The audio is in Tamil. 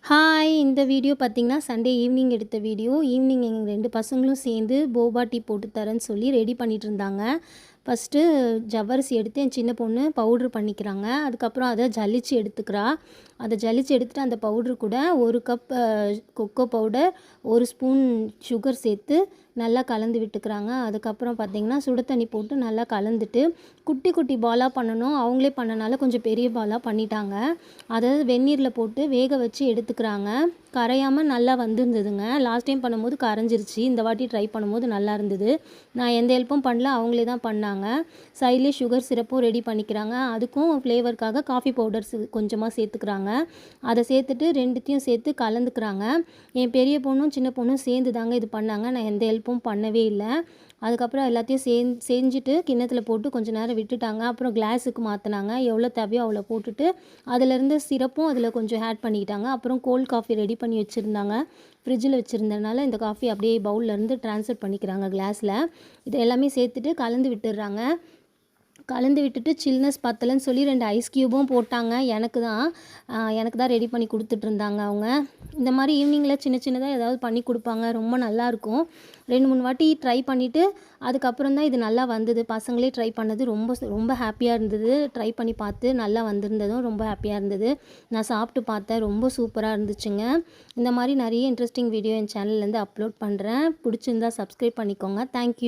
ஹாய்! இந்த வீடியோ பார்த்தீங்கன்னா, சண்டே ஈவினிங் எடுத்த வீடியோ. ஈவினிங் எங்க 2 பசங்களும் சேர்ந்து போபா டீ போட்டு தரேன்னு சொல்லி ரெடி பண்ணிட்டுருந்தாங்க. ஃபஸ்ட்டு ஜவ்வரிசி எடுத்து என் சின்ன பொண்ணு பவுட்ரு பண்ணிக்கிறாங்க. அதுக்கப்புறம் அதை ஜலிச்சு எடுத்துக்கிறா. அதை ஜலிச்சு எடுத்துட்டு அந்த பவுட்ரு கூட 1 cup cocoa powder, 1 spoon sugar சேர்த்து நல்லா கலந்து விட்டுக்கிறாங்க. அதுக்கப்புறம் பார்த்திங்கன்னா, சுடு தண்ணி போட்டு நல்லா கலந்துட்டு, குட்டி குட்டி பாலாக பண்ணணும். அவங்களே பண்ணனால கொஞ்சம் பெரிய பாலாக பண்ணிட்டாங்க. அதை வெந்நீரில் போட்டு வேக வச்சு எடுத்துக்கிறாங்க. கரையாமல் நல்லா வந்திருந்ததுங்க. லாஸ்ட் டைம் பண்ணும்போது கரைஞ்சிருச்சு. இந்த வாட்டி ட்ரை பண்ணும்போது நல்லா இருந்தது. நான் எந்த ஹெல்ப்பும் பண்ணல, அவங்களே தான் பண்ணாங்க. சைட்லேயே சுகர் சிரப்பும் ரெடி பண்ணிக்கிறாங்க. அதுக்கும் ஃப்ளேவருக்காக காஃபி பவுடர்ஸ் கொஞ்சமாக சேர்த்துக்கிறாங்க. அதை சேர்த்துட்டு 2த்தையும் சேர்த்து கலந்துக்கிறாங்க. என் பெரிய பொண்ணும் சின்ன பொண்ணும் சேர்ந்து தாங்க இது பண்ணாங்க. நான் எந்த ஹெல்ப்பும் பண்ணவே இல்லை. அதுக்கப்புறம் எல்லாத்தையும் செஞ்சுட்டு கிண்ணத்தில் போட்டு கொஞ்சம் நேரம் விட்டுட்டாங்க. அப்புறம் கிளாஸுக்கு மாற்றினாங்க. எவ்வளோ தேவையோ அவ்வளோ போட்டுட்டு அதிலேருந்து சிரப்பும் அதில் கொஞ்சம் ஆட் பண்ணிக்கிட்டாங்க. அப்புறம் கோல்ட் காஃபி ரெடி பண்ணி வச்சுருந்தாங்க. ஃப்ரிட்ஜில் வச்சுருந்தனால இந்த காஃபி அப்படியே பவுல்லேருந்து ட்ரான்ஸ்ஃபர் பண்ணிக்கிறாங்க கிளாஸில். இதை எல்லாமே சேர்த்துட்டு கலந்து விட்டுடுறாங்க. கலந்து விட்டுட்டு சில்னஸ் பத்தலைன்னு சொல்லி 2 ஐஸ் க்யூபும் போட்டாங்க. எனக்கு தான் ரெடி பண்ணி கொடுத்துட்ருந்தாங்க அவங்க. இந்த மாதிரி ஈவினிங்கில் சின்ன சின்னதாக ஏதாவது பண்ணி கொடுப்பாங்க. ரொம்ப நல்லாயிருக்கும். 2, 3 வாட்டி ட்ரை பண்ணிவிட்டு அதுக்கப்புறம் தான் இது நல்லா வந்தது. பசங்களே ட்ரை பண்ணது ரொம்ப ஹாப்பியாக இருந்தது. ட்ரை பண்ணி பார்த்து நல்லா வந்திருந்ததும் ரொம்ப ஹாப்பியாக இருந்தது. நான் சாப்பிட்டு பார்த்தேன். ரொம்ப சூப்பராக இருந்துச்சுங்க. இந்த மாதிரி நிறைய இன்ட்ரெஸ்டிங் வீடியோ என் சேனல்லேருந்து அப்லோட் பண்ணுறேன். பிடிச்சிருந்தா சப்ஸ்கிரைப் பண்ணிக்கோங்க. தேங்க்யூ.